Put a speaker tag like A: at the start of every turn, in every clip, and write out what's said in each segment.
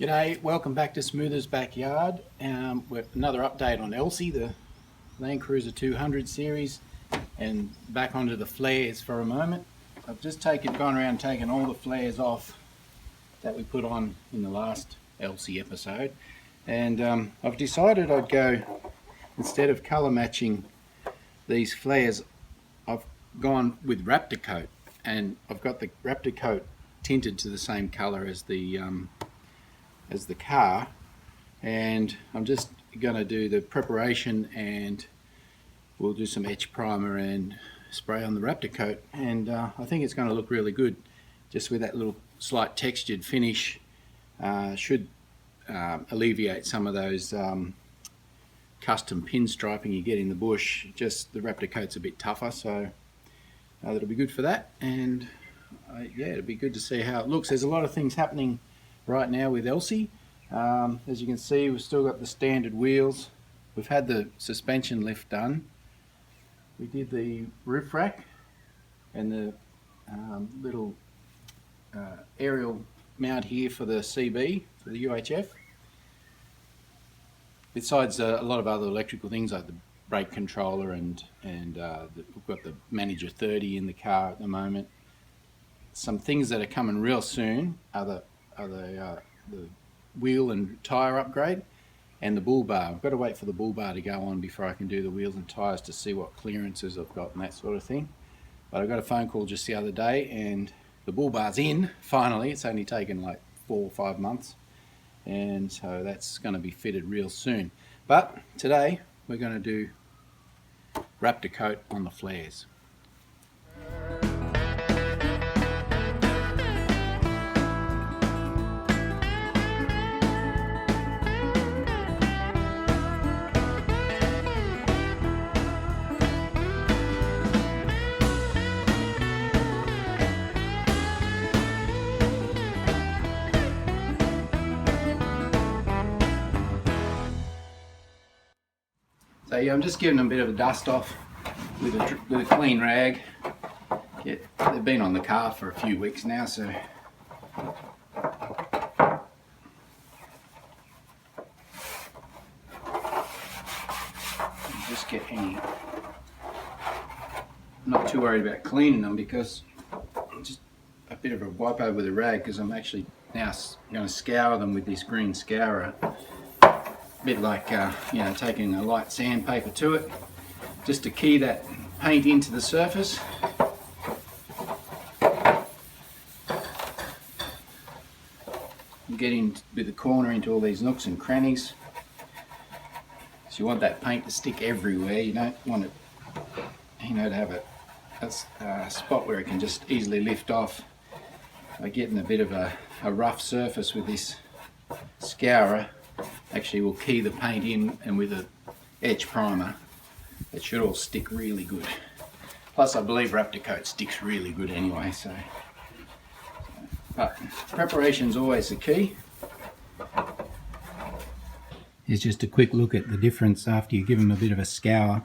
A: G'day, welcome back to Smoother's Backyard. With another update on Elsie, the Landcruiser 200 series, and back onto the flares for a moment. I've just gone around taking all the flares off that we put on in the last Elsie episode, and I've decided I'd go, instead of colour matching these flares, I've gone with Raptor Coat, and I've got the Raptor Coat tinted to the same colour as the car, and I'm just going to do the preparation, and we'll do some etch primer and spray on the Raptor Coat, and I think it's going to look really good just with that little slight textured finish. Should alleviate some of those custom pinstriping you get in the bush. Just the Raptor Coat's a bit tougher, so that'll be good for that, and yeah, it'll be good to see how it looks. There's a lot of things happening right now with Elsie. As you can see, we've still got the standard wheels. We've had the suspension lift done. We did the roof rack and the little aerial mount here for the CB, for the UHF. Besides a lot of other electrical things like the brake controller and we've got the Manager 30 in the car at the moment. Some things that are coming real soon are the wheel and tyre upgrade and the bull bar. I've got to wait for the bull bar to go on before I can do the wheels and tyres to see what clearances I've got and that sort of thing. But I got a phone call just the other day and the bull bar's in, finally. It's only taken like 4 or 5 months, and so that's going to be fitted real soon. But today we're going to do Raptor Coat on the flares. So yeah, I'm just giving them a bit of a dust off with a clean rag. Yeah, they've been on the car for a few weeks now, so just get any. I'm not too worried about cleaning them because just a bit of a wipe over with a rag, because I'm actually now going to scour them with this green scourer. A bit like taking a light sandpaper to it, just to key that paint into the surface. And get in with the corner into all these nooks and crannies. So you want that paint to stick everywhere. You don't want it, to have a spot where it can just easily lift off. By getting a bit of a rough surface with this scourer, actually we'll key the paint in, and with a etch primer it should all stick really good. Plus I believe Raptor Coat sticks really good anyway, so but preparation's always the key. Here's just a quick look at the difference after you give them a bit of a scour.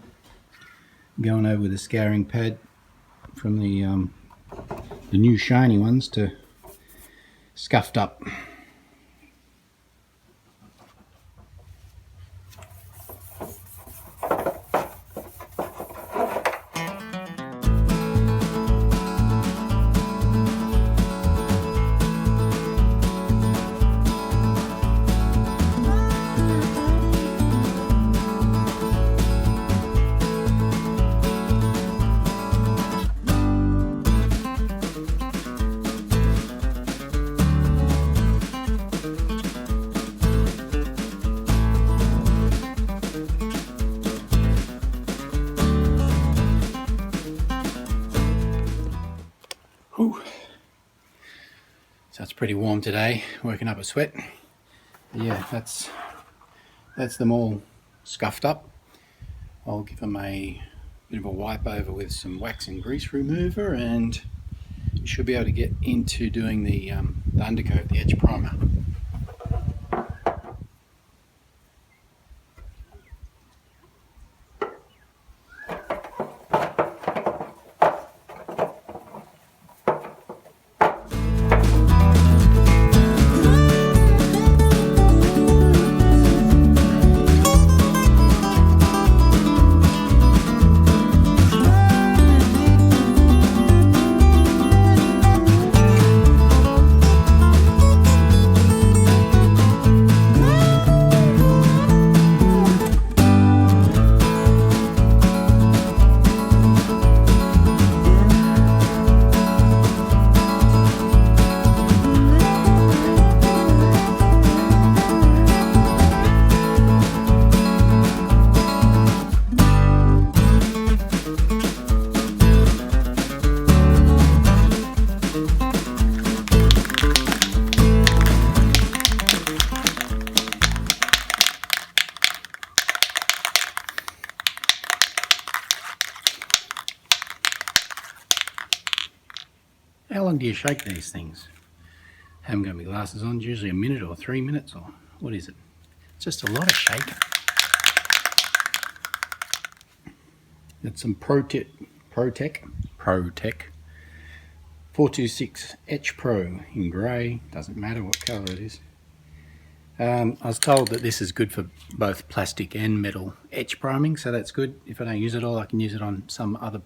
A: Going over with a scouring pad from the new shiny ones to scuffed up. Whew. So it's pretty warm today, working up a sweat. But yeah, that's them all scuffed up. I'll give them a bit of a wipe over with some wax and grease remover, and you should be able to get into doing the undercoat, the edge primer. long do you shake these things? Haven't got my glasses on. Usually a minute or 3 minutes, or what is it? It's just a lot of shaking. Got some ProTech 426 Etch Pro in grey. Doesn't matter what colour it is. I was told that this is good for both plastic and metal etch priming, so that's good. If I don't use it all, I can use it on some other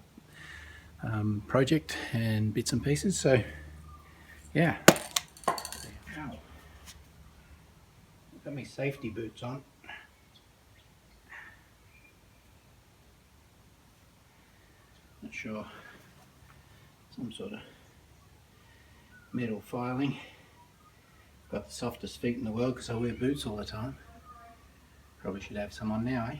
A: project and bits and pieces. So yeah. Ow. Got my safety boots on. Not sure. Some sort of metal filing. Got the softest feet in the world because I wear boots all the time. Probably should have some on now, eh?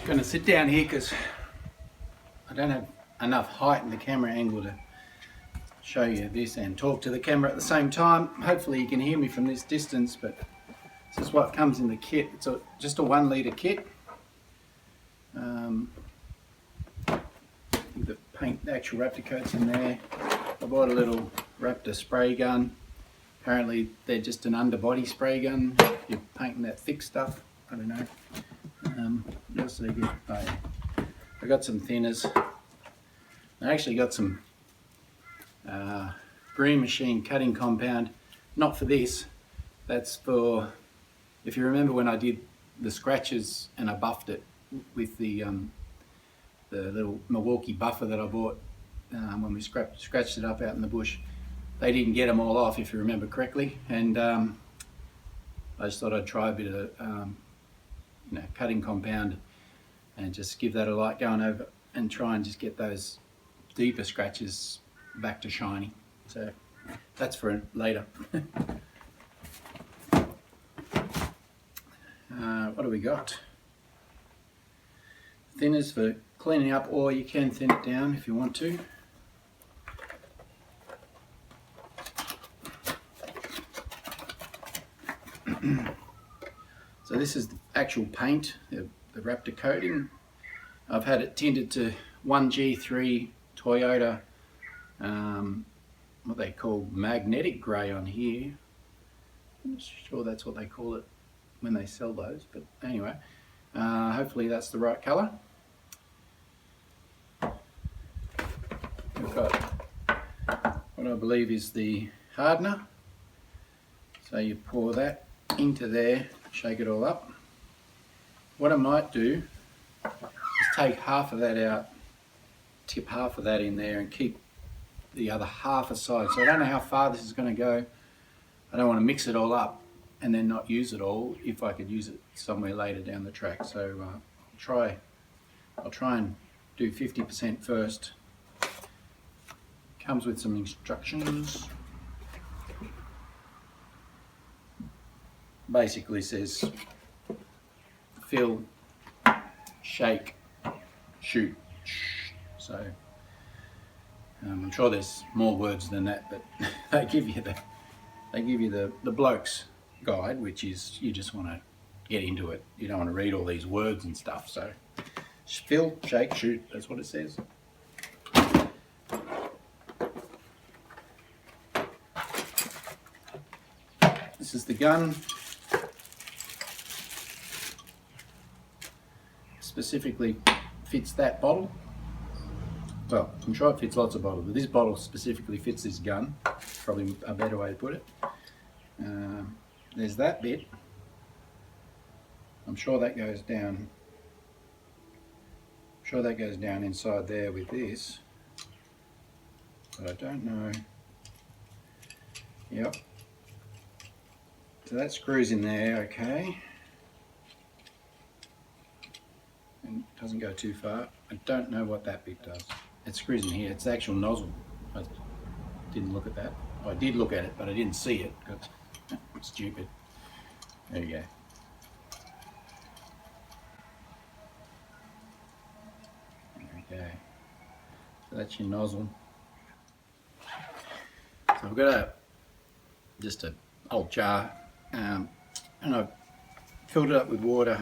A: Going to sit down here because I don't have enough height in the camera angle to show you this and talk to the camera at the same time. Hopefully you can hear me from this distance, but this is what comes in the kit. It's just a 1 litre kit. The paint, the actual Raptor Coat's in there. I bought a little Raptor spray gun. Apparently they're just an underbody spray gun. If you're painting that thick stuff, I don't know. What else did I get? Oh, yeah. I got some thinners. I actually got some green machine cutting compound. Not for this. That's for, if you remember when I did the scratches and I buffed it with the little Milwaukee buffer that I bought when we scratched it up out in the bush. They didn't get them all off, if you remember correctly, and I just thought I'd try a bit of cutting compound and just give that a light going over and try and just get those deeper scratches back to shiny. So that's for later. What do we got? Thinners for cleaning up, or you can thin it down if you want to. So this is the actual paint, the Raptor Coating. I've had it tinted to 1G3 Toyota, what they call magnetic grey on here. I'm not sure that's what they call it when they sell those, but anyway, hopefully that's the right colour. We've got what I believe is the hardener. So you pour that into there, shake it all up. What I might do is take half of that out, tip half of that in there and keep the other half aside. So I don't know how far this is going to go. I don't want to mix it all up and then not use it all if I could use it somewhere later down the track. So I'll try and do 50% first. Comes with some instructions. Basically says fill, shake, shoot. So I'm sure there's more words than that, but they give you the bloke's guide, which is you just want to get into it. You don't want to read all these words and stuff. So fill, shake, shoot. That's what it says. This is the gun. Specifically fits that bottle. Well, I'm sure it fits lots of bottles, but this bottle specifically fits this gun. Probably a better way to put it. There's that bit. I'm sure that goes down. I'm sure that goes down inside there with this, but I don't know. Yep. So that screws in there, okay. And it doesn't go too far. I don't know what that bit does. It screws in here. It's the actual nozzle. I didn't look at that. I did look at it, but I didn't see it. I'm stupid. There you go. Okay. So that's your nozzle. So I've got just an old jar, and I've filled it up with water.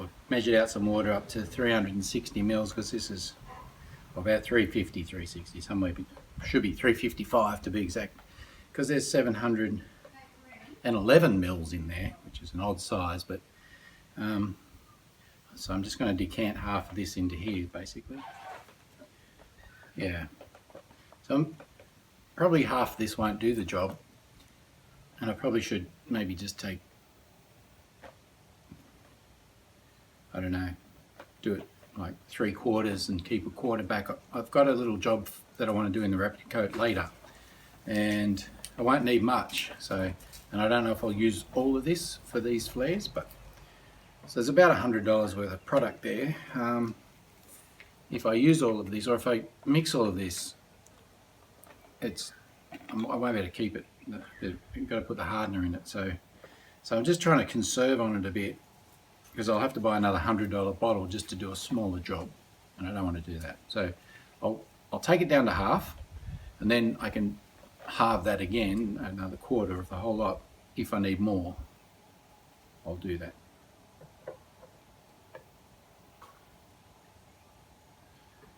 A: I've measured out some water up to 360 mils, because this is about 350, 360, somewhere, should be 355 to be exact, because there's 711 mils in there, which is an odd size, but so I'm just going to decant half of this into here, basically. Yeah, so probably half of this won't do the job, and I probably should maybe just take, I don't know, do it like 3/4 and keep a quarter back. I've got a little job that I want to do in the Raptor Coat later, and I won't need much. So, and I don't know if I'll use all of this for these flares, but so there's about $100 worth of product there. If I use all of this, or if I mix all of this, I won't be able to keep it. You've got to put the hardener in it. So I'm just trying to conserve on it a bit, because I'll have to buy another $100 bottle just to do a smaller job, and I don't want to do that. So I'll take it down to half, and then I can halve that again, another quarter of the whole lot. If I need more, I'll do that.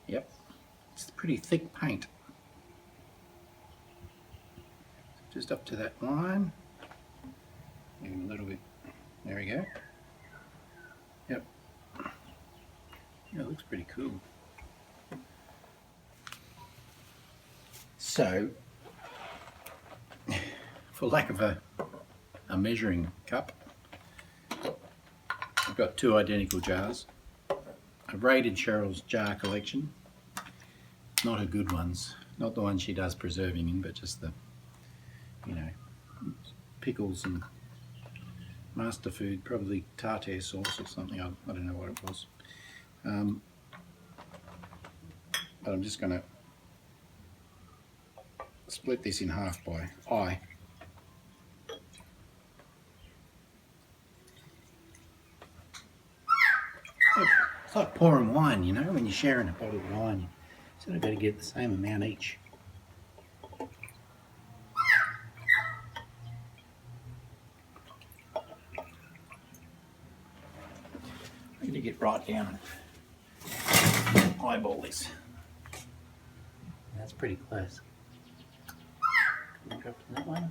A: Yep, it's pretty thick paint. Just up to that line, even a little bit. There we go. Yep. Yeah, it looks pretty cool. So, for lack of a measuring cup, I've got two identical jars. I've raided Cheryl's jar collection. Not her good ones, not the ones she does preserving in, but just the, you know, pickles and master food, probably tartare sauce or something. I don't know what it was. But I'm just going to split this in half by eye. It's like pouring wine, you know, when you're sharing a bottle of wine, you sort of got to get the same amount each. I'm going to get right down and eyeball this. That's pretty close. Can we go to that one?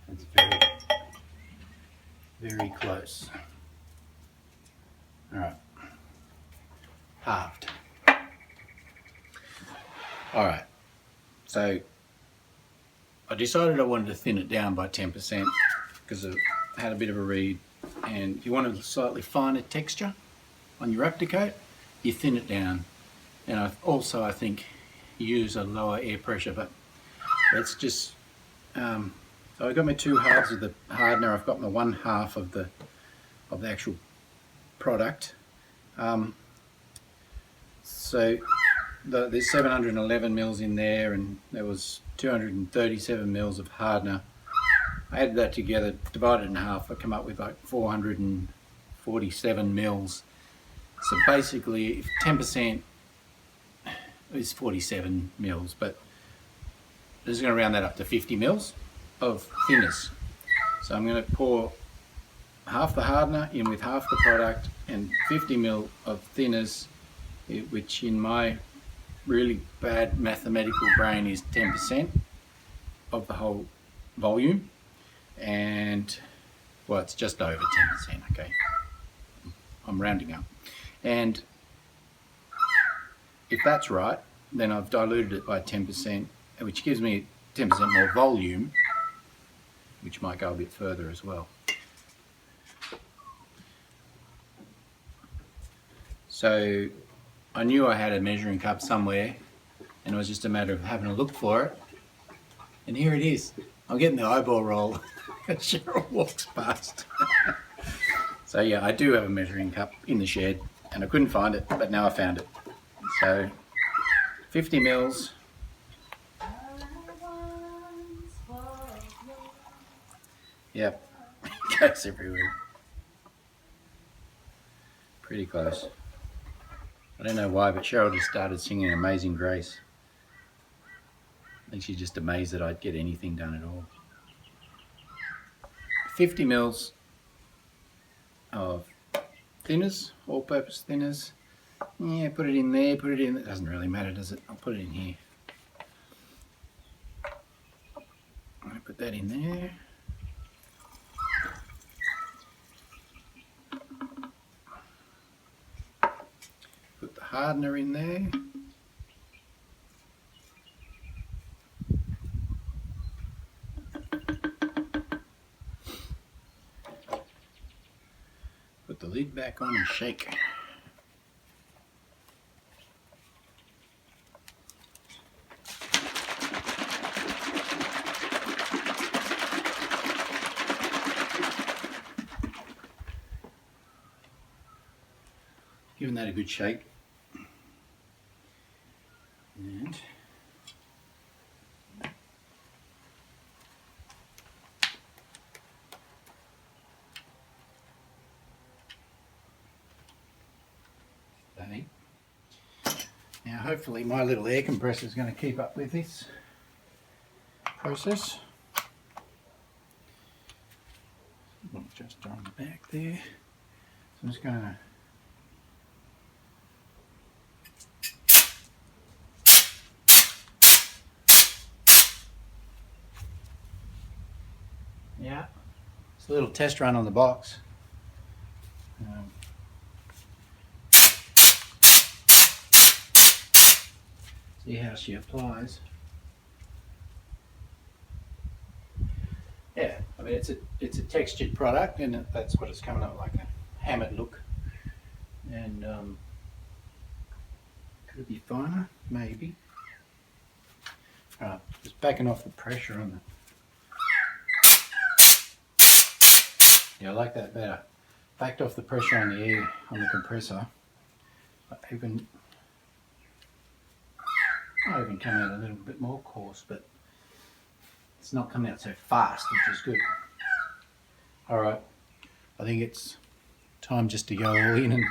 A: That's very close. All right, halved. All right, so I decided I wanted to thin it down by 10% because I had a bit of a read, and you wanted a slightly finer texture. on your Raptor Coat, you thin it down. And I think use a lower air pressure, but let's just, so I've got my 2 halves of the hardener. I've got my 1 half of the actual product. So there's 711 mils in there, and there was 237 mils of hardener. I added that together, divided in half, I come up with like 447 mils. So basically, if 10% is 47 mils, but I'm just going to round that up to 50 mils of thinners. So I'm going to pour half the hardener in with half the product and 50 mil of thinners, which in my really bad mathematical brain is 10% of the whole volume, and well, it's just over 10%, okay, I'm rounding up. And if that's right, then I've diluted it by 10%, which gives me 10% more volume, which might go a bit further as well. So I knew I had a measuring cup somewhere, and it was just a matter of having a look for it. And here it is. I'm getting the eyeball roll as Cheryl walks past. So yeah, I do have a measuring cup in the shed, and I couldn't find it, but now I found it. So 50 mils. Yep, it goes everywhere. Pretty close. I don't know why, but Cheryl just started singing Amazing Grace. I think she's just amazed that I'd get anything done at all. 50 mils of thinners, all-purpose thinners. Yeah, put it in there, put it in. It doesn't really matter, does it? I'll put it in here. I'm going to put that in there. Put the hardener in there. Put the lid back on and shake. Giving that a good shake. And now hopefully my little air compressor is going to keep up with this process. Just on the back there. So I'm just going to it's a little test run on the box. See how she applies. Yeah, I mean it's a textured product, and that's what it's coming up like, a hammered look. And could it be finer? Maybe. Just backing off the pressure on the. Yeah, I like that better. Backed off the pressure on the air on the compressor. Might even come out a little bit more coarse, but it's not coming out so fast, which is good. Alright, I think it's time just to go all in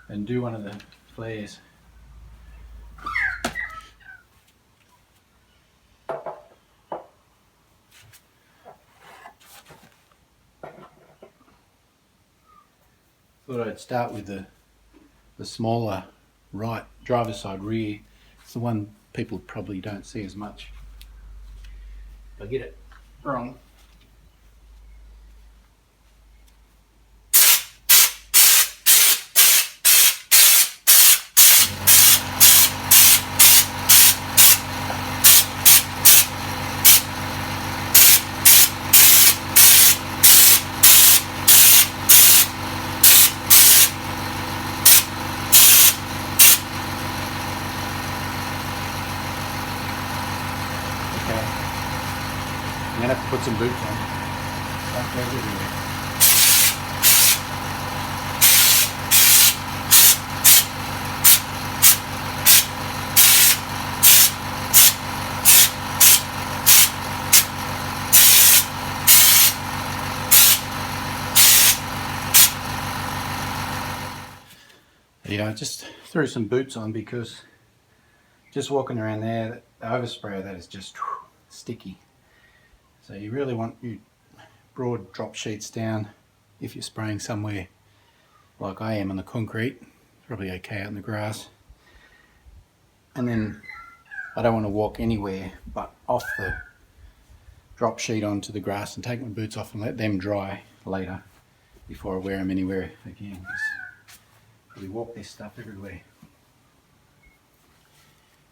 A: and do one of the flares. Thought I'd start with the smaller right driver's side rear. It's the one people probably don't see as much. If I get it wrong. I'm going to have to put some boots on. Don't go everywhere. Yeah, I just threw some boots on because just walking around there, the overspray of that is just sticky. So you really want your broad drop sheets down if you're spraying somewhere like I am on the concrete. Probably okay out in the grass. And then I don't want to walk anywhere but off the drop sheet onto the grass and take my boots off and let them dry later before I wear them anywhere again. We walk this stuff everywhere.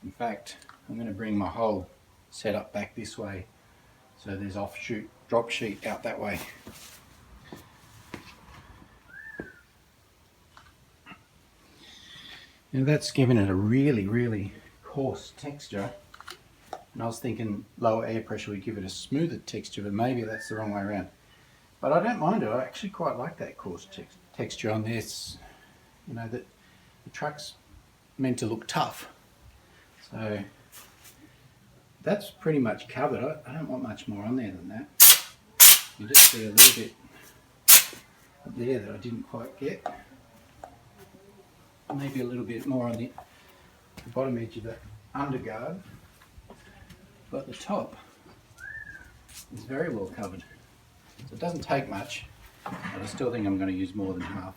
A: In fact, I'm going to bring my whole setup back this way so there's offshoot drop sheet out that way. Now that's giving it a really coarse texture, and I was thinking lower air pressure would give it a smoother texture, but maybe that's the wrong way around. But I don't mind it. I actually quite like that coarse texture on this. You know, that the truck's meant to look tough, so that's pretty much covered. I don't want much more on there than that. You just see a little bit up there that I didn't quite get. Maybe a little bit more on the bottom edge of the underguard, but the top is very well covered. So it doesn't take much, but I still think I'm going to use more than half.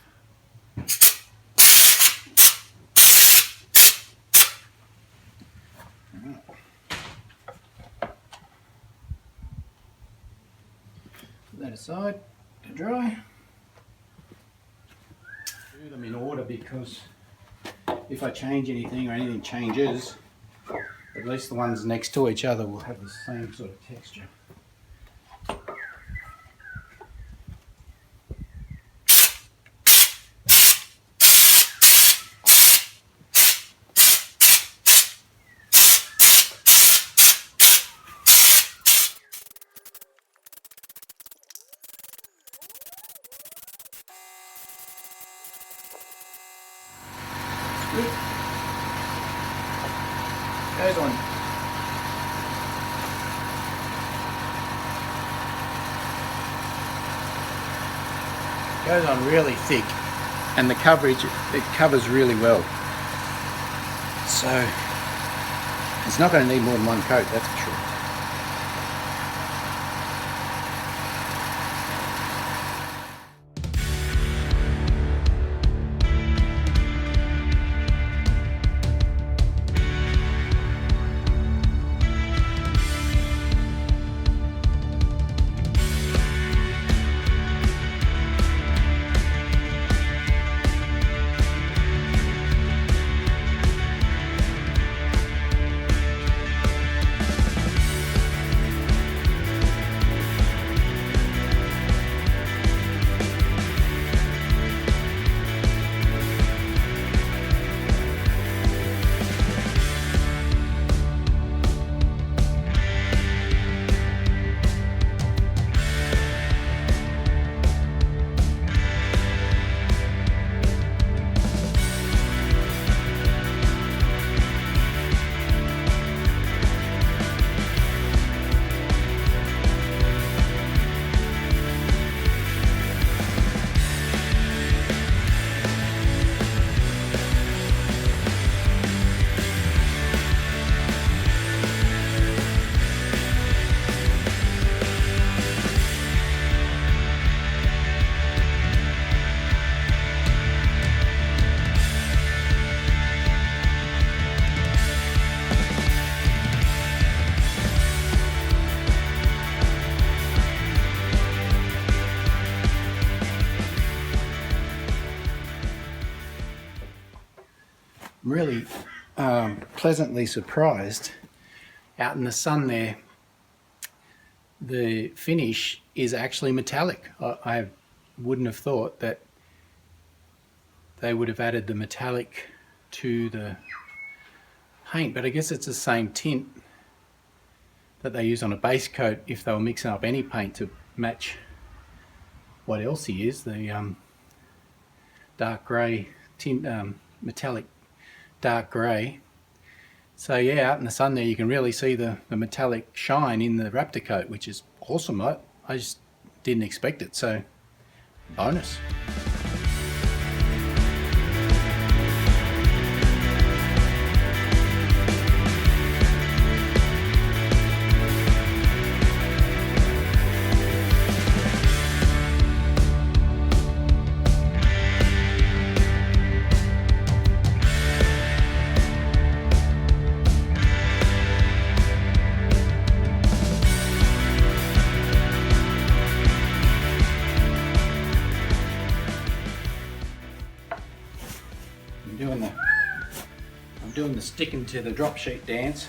A: Put that aside to dry. Do them in order because if I change anything or anything changes, at least the ones next to each other will have the same sort of texture. Good. Goes on. Goes on really thick, and the coverage, it covers really well. So it's not going to need more than one coat, that's for sure. I'm really pleasantly surprised. Out in the sun there, the finish is actually metallic. I wouldn't have thought that they would have added the metallic to the paint, but I guess it's the same tint that they use on a base coat if they were mixing up any paint to match what Elsie is, the dark grey tint, metallic dark grey. So yeah, out in the sun there you can really see the metallic shine in the Raptor Coat, which is awesome. I just didn't expect it, so bonus. I'm doing the sticking to the drop sheet dance.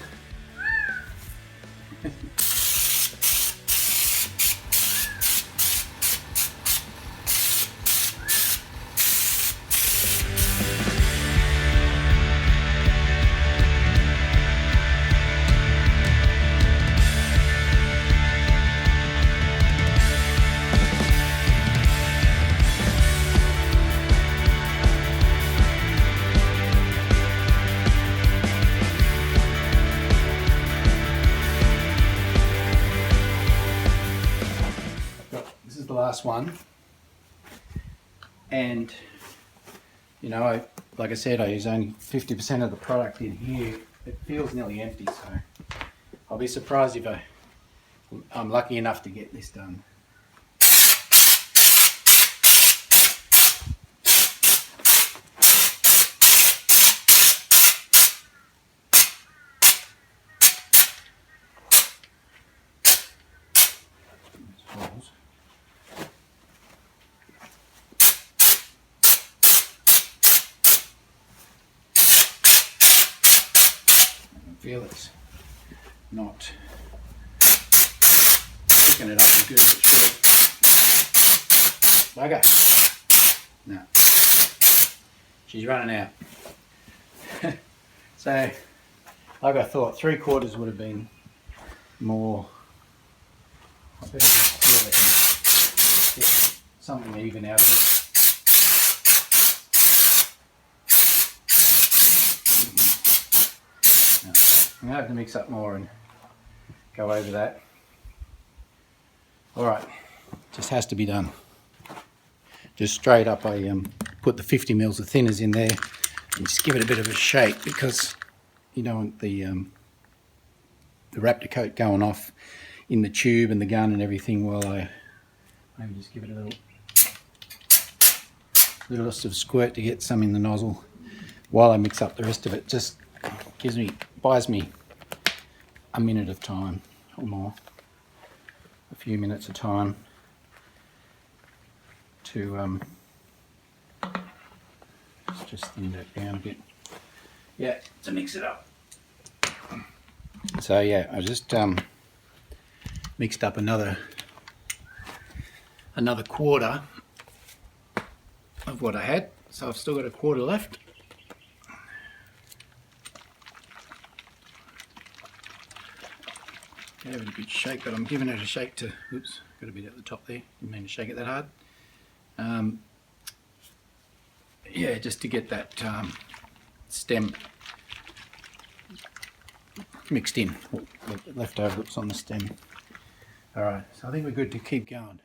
A: Last one, and you know, like I said, I use only 50% of the product in here. It feels nearly empty, so I'll be surprised if I'm lucky enough to get this done. Feel it's not picking it up as good as it should. Bugger. No. She's running out. So, like I thought, 3/4 would have been more. I better just feel it. Get something even out of it. I'm going to have to mix up more and go over that. Alright, just has to be done. Just straight up, I put the 50 mils of thinners in there and just give it a bit of a shake, because you don't want the Raptor Coat going off in the tube and the gun and everything. While I maybe just give it a little of squirt to get some in the nozzle while I mix up the rest of it. Just buys me a minute of time or more, a few minutes of time to just thin that down a bit. Yeah, to mix it up. So yeah, I just mixed up another 1/4 of what I had, so I've still got 1/4 left. Give it a good shake, but I'm giving it a shake to, oops, got a bit at the top there, didn't mean to shake it that hard. Yeah, just to get that stem mixed in, leftover that's on the stem. Alright, so I think we're good to keep going.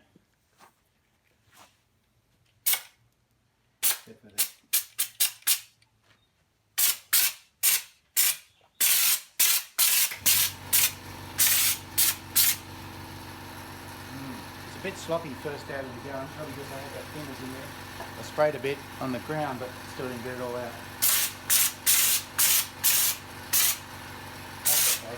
A: A bit sloppy first out of the gun, probably because I had that thinners in there. I sprayed a bit on the ground, but still didn't get it all out. That's okay.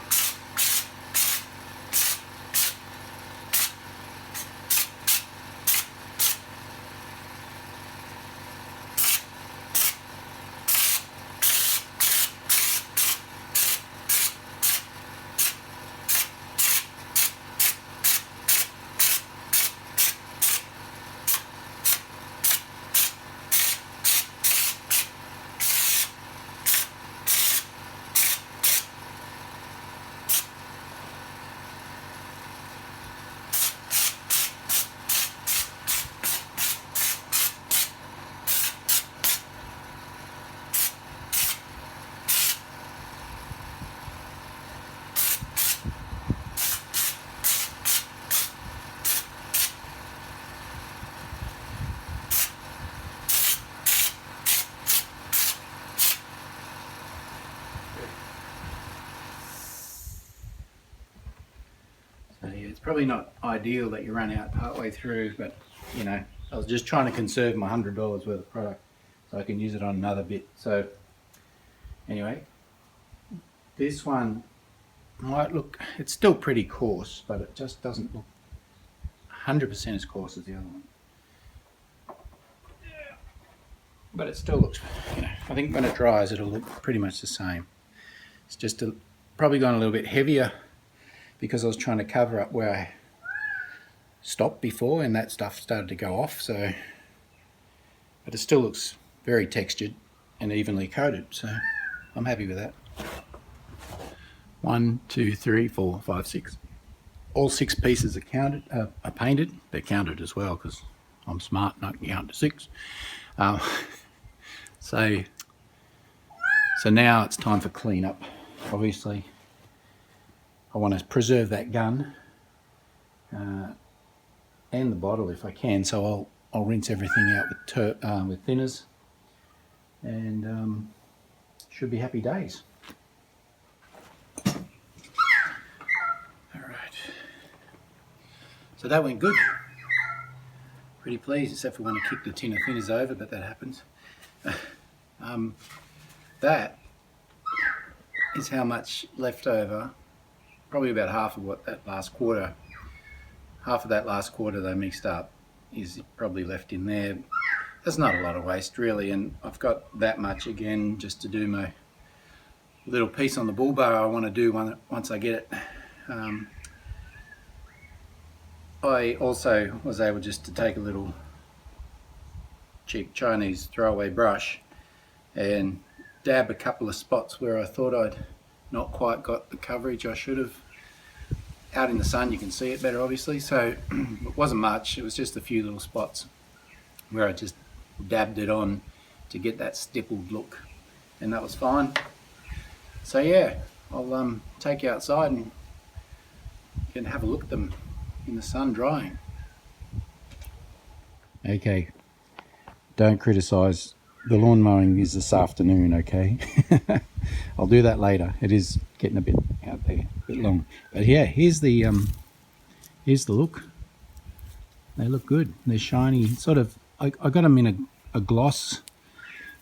A: it's probably not ideal that you run out partway through, but you know, I was just trying to conserve my $100 worth of product so I can use it on another bit. So anyway, this one might look, it's still pretty coarse, but it just doesn't look 100% as coarse as the other one. But it still looks, you know, I think when it dries it'll look pretty much the same. It's just probably gone a little bit heavier because I was trying to cover up where I stopped before and that stuff started to go off. So, but it still looks very textured and evenly coated, so I'm happy with that. 1, 2, 3, 4, 5, 6. All 6 pieces are painted. They're counted as well because I'm smart and I can count to 6. So now it's time for cleanup. Obviously, I want to preserve that gun and the bottle if I can. So I'll rinse everything out with thinners, and should be happy days. All right. So that went good. Pretty pleased, except for when I kicked the tin of thinners over, but that happens. That is how much left over. Probably about half of what that last quarter, half of that last quarter they mixed up is probably left in there. That's not a lot of waste really, and I've got that much again just to do my little piece on the bull bar I want to do once I get it. I also was able just to take a little cheap Chinese throwaway brush and dab a couple of spots where I thought I'd not quite got the coverage I should have. Out in the sun you can see it better obviously, so it wasn't much, it was just a few little spots where I just dabbed it on to get that stippled look, and that was fine. So yeah, I'll take you outside and you can have a look at them in the sun drying. Okay, don't criticise. The lawn mowing is this afternoon, okay? I'll do that later. It is getting a bit out there, a bit long. But yeah, here's the look. They look good. They're shiny. Sort of, I got them in a gloss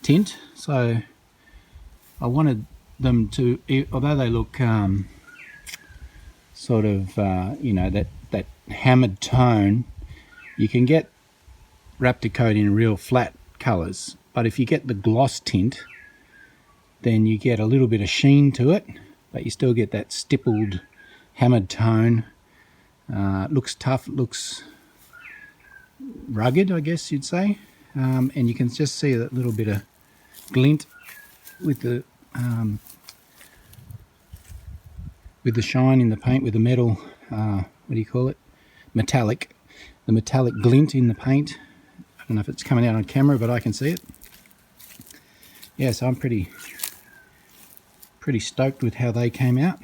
A: tint, so I wanted them to, although they look sort of, you know, that hammered tone, you can get Raptor Coat in real flat colours. But if you get the gloss tint, then you get a little bit of sheen to it, but you still get that stippled, hammered tone. Looks tough, looks rugged, I guess you'd say. And you can just see that little bit of glint with the shine in the paint, with the metal, what do you call it? Metallic. The metallic glint in the paint. I don't know if it's coming out on camera, but I can see it. Yeah, so I'm pretty stoked with how they came out.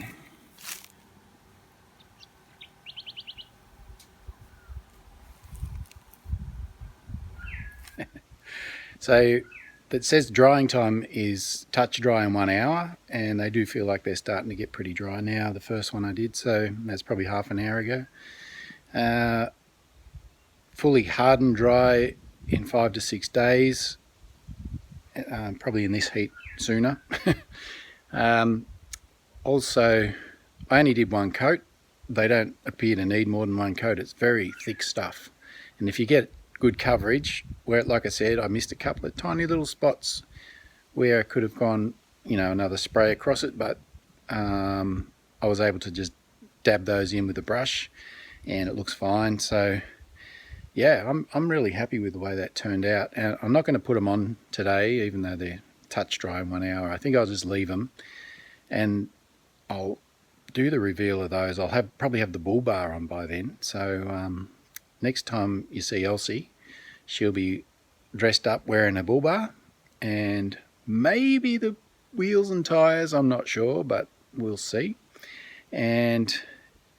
A: So it says drying time is touch dry in 1 hour, and they do feel like they're starting to get pretty dry now. The first one I did, so that's probably half an hour ago. Fully hardened dry in 5 to 6 days. Probably in this heat sooner. Also, I only did 1 coat. They don't appear to need more than 1 coat. It's very thick stuff, and if you get good coverage, where, like I said, I missed a couple of tiny little spots where I could have gone, you know, another spray across it, but I was able to just dab those in with a brush and it looks fine. So yeah, I'm really happy with the way that turned out, and I'm not going to put them on today even though they're touch dry in 1 hour. I think I'll just leave them and I'll do the reveal of those. I'll probably have the bull bar on by then, so next time you see Elsie, she'll be dressed up wearing a bull bar, and maybe the wheels and tyres, I'm not sure, but we'll see. And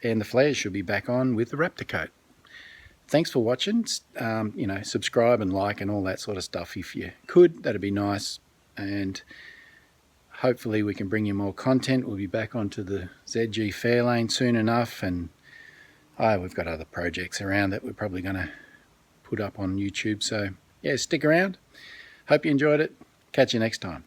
A: the flares should be back on with the Raptor Coat. Thanks for watching. You know, subscribe and like and all that sort of stuff if you could. That'd be nice. And hopefully we can bring you more content. We'll be back onto the ZG Fairlane soon enough, and We've got other projects around that we're probably going to put up on YouTube. So yeah, stick around. Hope you enjoyed it. Catch you next time.